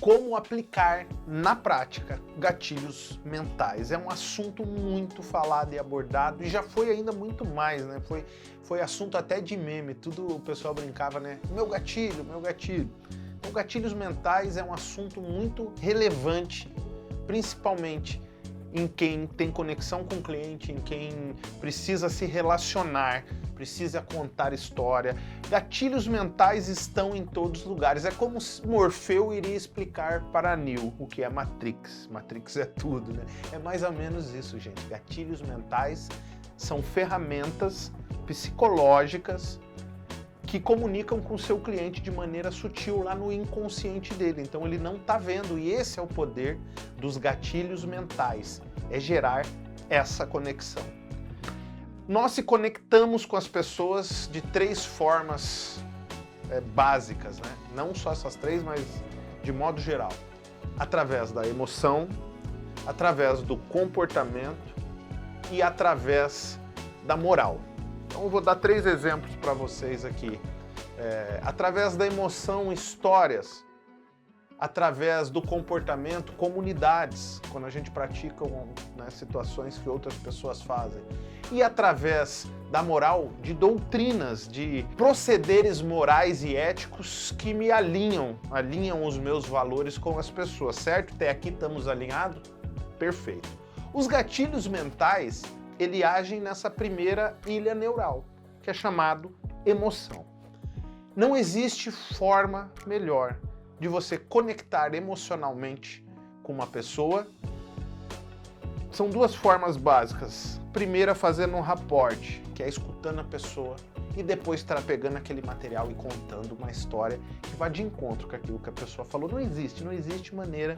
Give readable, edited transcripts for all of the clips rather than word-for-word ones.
como aplicar na prática gatilhos mentais. É um assunto muito falado e abordado e já foi ainda muito mais, né? Foi assunto até de meme, tudo o pessoal brincava, né? Meu gatilho, meu gatilho. Então, gatilhos mentais é um assunto muito relevante, principalmente em quem tem conexão com o cliente, em quem precisa se relacionar, precisa contar história. Gatilhos mentais estão em todos os lugares. É como se Morfeu iria explicar para Neo o que é Matrix. Matrix é tudo, né? É mais ou menos isso, gente. Gatilhos mentais são ferramentas psicológicas que comunicam com o seu cliente de maneira sutil lá no inconsciente dele. Então ele não está vendo, e esse é o poder dos gatilhos mentais, é gerar essa conexão. Nós se conectamos com as pessoas de 3 formas básicas, né? Não só essas 3, mas de modo geral. Através da emoção, através do comportamento e através da moral. Então eu vou dar 3 exemplos para vocês aqui. Através da emoção, histórias. Através do comportamento, comunidades, quando a gente pratica situações que outras pessoas fazem. E através da moral, de doutrinas, de procederes morais e éticos que me alinham os meus valores com as pessoas, certo? Até aqui estamos alinhados? Perfeito. Os gatilhos mentais, ele agem nessa primeira ilha neural, que é chamado emoção. Não existe forma melhor de você conectar emocionalmente com uma pessoa. São 2 formas básicas. Primeira, fazendo um rapport, que é escutando a pessoa, e depois pegando aquele material e contando uma história que vai de encontro com aquilo que a pessoa falou. Não existe maneira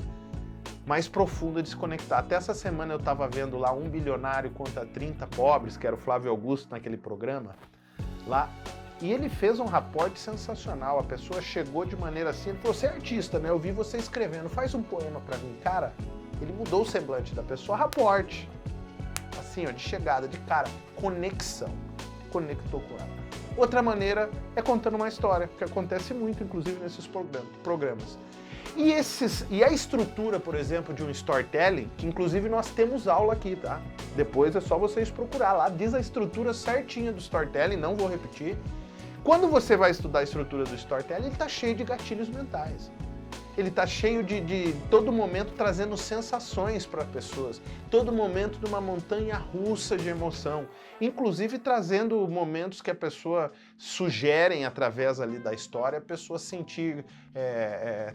mais profunda de se conectar. Até essa semana eu estava vendo lá Um Bilionário contra 30 Pobres, que era o Flávio Augusto naquele programa, lá, e ele fez um rapport sensacional. A pessoa chegou de maneira assim, ele falou, você é artista, né? Eu vi você escrevendo, faz um poema para mim. Cara, ele mudou o semblante da pessoa, rapport. Assim, ó, de chegada, de cara, conexão. Conectou com ela. Outra maneira é contando uma história, que acontece muito, inclusive, nesses programas. E a estrutura, por exemplo, de um storytelling, que inclusive nós temos aula aqui, tá? Depois é só vocês procurar lá, diz a estrutura certinha do storytelling, não vou repetir. Quando você vai estudar a estrutura do storytelling, ele está cheio de gatilhos mentais. Ele está cheio de todo momento trazendo sensações para pessoas, todo momento de uma montanha russa de emoção, inclusive trazendo momentos que a pessoa sugerem através ali da história, a pessoa sentir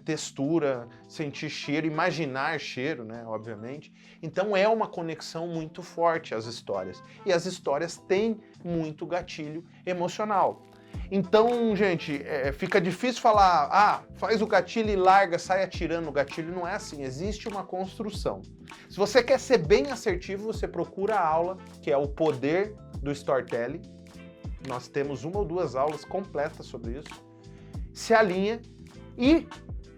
textura, sentir cheiro, imaginar cheiro, né, obviamente. Então é uma conexão muito forte as histórias, e as histórias têm muito gatilho emocional. Então, gente, fica difícil falar, faz o gatilho e larga, sai atirando no gatilho. Não é assim, existe uma construção. Se você quer ser bem assertivo, você procura a aula, que é o poder do storytelling. Nós temos 1 ou 2 aulas completas sobre isso. Se alinha e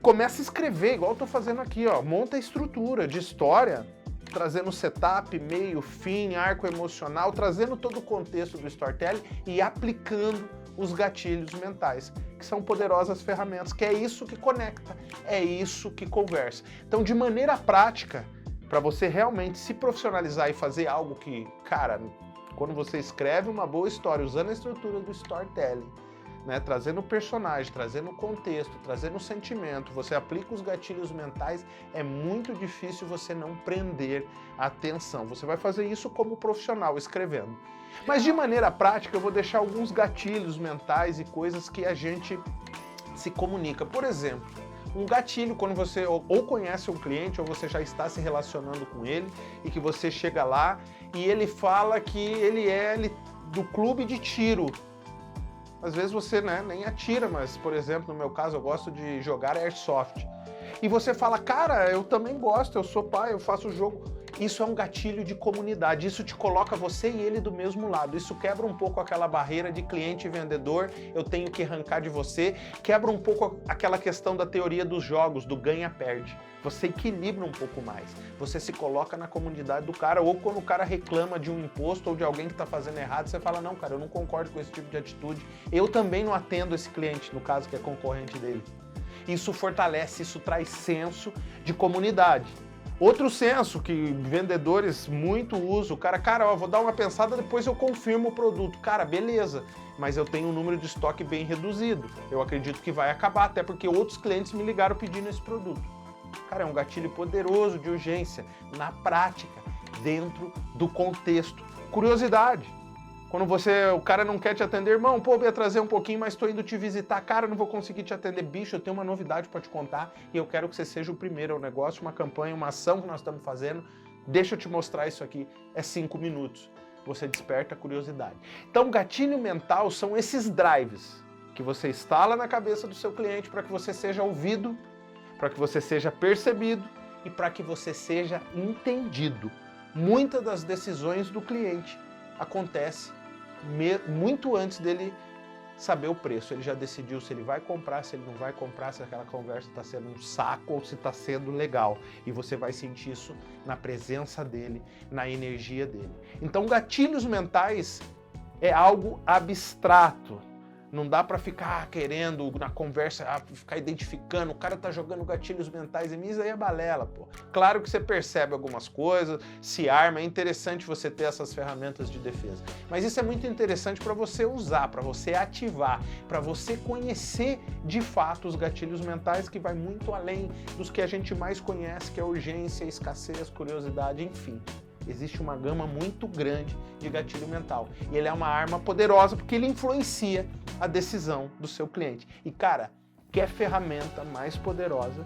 começa a escrever, igual eu estou fazendo aqui, ó. Monta a estrutura de história, trazendo setup, meio, fim, arco emocional, trazendo todo o contexto do storytelling e aplicando os gatilhos mentais, que são poderosas ferramentas, que é isso que conecta, é isso que conversa. Então, de maneira prática, para você realmente se profissionalizar e fazer algo que, cara, quando você escreve uma boa história, usando a estrutura do storytelling, né, trazendo o personagem, trazendo o contexto, trazendo o sentimento, você aplica os gatilhos mentais, é muito difícil você não prender a atenção. Você vai fazer isso como profissional, escrevendo. Mas de maneira prática, eu vou deixar alguns gatilhos mentais e coisas que a gente se comunica. Por exemplo, um gatilho quando você ou conhece um cliente ou você já está se relacionando com ele e que você chega lá e ele fala que ele é do clube de tiro. Às vezes você nem atira, mas, por exemplo, no meu caso, eu gosto de jogar airsoft. E você fala, cara, eu também gosto, eu sou pai, eu faço jogo. Isso é um gatilho de comunidade, isso te coloca você e ele do mesmo lado. Isso quebra um pouco aquela barreira de cliente e vendedor, eu tenho que arrancar de você. Quebra um pouco aquela questão da teoria dos jogos, do ganha-perde. Você equilibra um pouco mais. Você se coloca na comunidade do cara, ou quando o cara reclama de um imposto ou de alguém que está fazendo errado, você fala, não, cara, eu não concordo com esse tipo de atitude. Eu também não atendo esse cliente, no caso que é concorrente dele. Isso fortalece, isso traz senso de comunidade. Outro senso que vendedores muito usam, cara, ó, vou dar uma pensada, depois eu confirmo o produto. Cara, beleza, mas eu tenho um número de estoque bem reduzido. Eu acredito que vai acabar, até porque outros clientes me ligaram pedindo esse produto. Cara, é um gatilho poderoso de urgência, na prática, dentro do contexto. Curiosidade. Quando o cara não quer te atender, irmão, pô, eu ia trazer um pouquinho, mas estou indo te visitar. Cara, não vou conseguir te atender. Bicho, eu tenho uma novidade para te contar e eu quero que você seja o primeiro. É um negócio, uma campanha, uma ação que nós estamos fazendo. Deixa eu te mostrar isso aqui. É 5 minutos. Você desperta a curiosidade. Então, gatilho mental são esses drives que você instala na cabeça do seu cliente para que você seja ouvido, para que você seja percebido e para que você seja entendido. Muitas das decisões do cliente acontecem muito antes dele saber o preço. Ele já decidiu se ele vai comprar, se ele não vai comprar, se aquela conversa está sendo um saco ou se está sendo legal. E você vai sentir isso na presença dele, na energia dele. Então, gatilhos mentais é algo abstrato. Não dá para ficar querendo na conversa, ficar identificando, o cara tá jogando gatilhos mentais em mim, isso aí é balela, pô. Claro que você percebe algumas coisas, se arma, é interessante você ter essas ferramentas de defesa. Mas isso é muito interessante para você usar, para você ativar, para você conhecer de fato os gatilhos mentais, que vai muito além dos que a gente mais conhece, que é urgência, escassez, curiosidade, enfim. Existe uma gama muito grande de gatilho mental. E ele é uma arma poderosa porque ele influencia a decisão do seu cliente. E, cara, quer ferramenta mais poderosa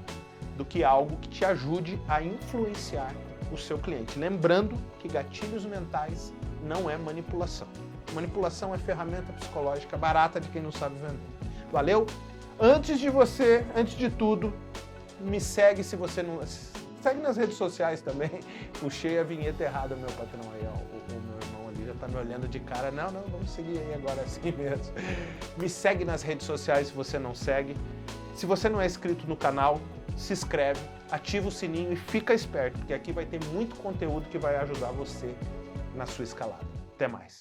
do que algo que te ajude a influenciar o seu cliente? Lembrando que gatilhos mentais não é manipulação. Manipulação é ferramenta psicológica barata de quem não sabe vender. Valeu? Antes de tudo, me segue se você não... Segue nas redes sociais também. Puxei a vinheta errada, meu patrão aí, ó. O meu irmão ali já tá me olhando de cara. Não, vamos seguir aí agora assim mesmo. Me segue nas redes sociais se você não segue. Se você não é inscrito no canal, se inscreve, ativa o sininho e fica esperto, porque aqui vai ter muito conteúdo que vai ajudar você na sua escalada. Até mais.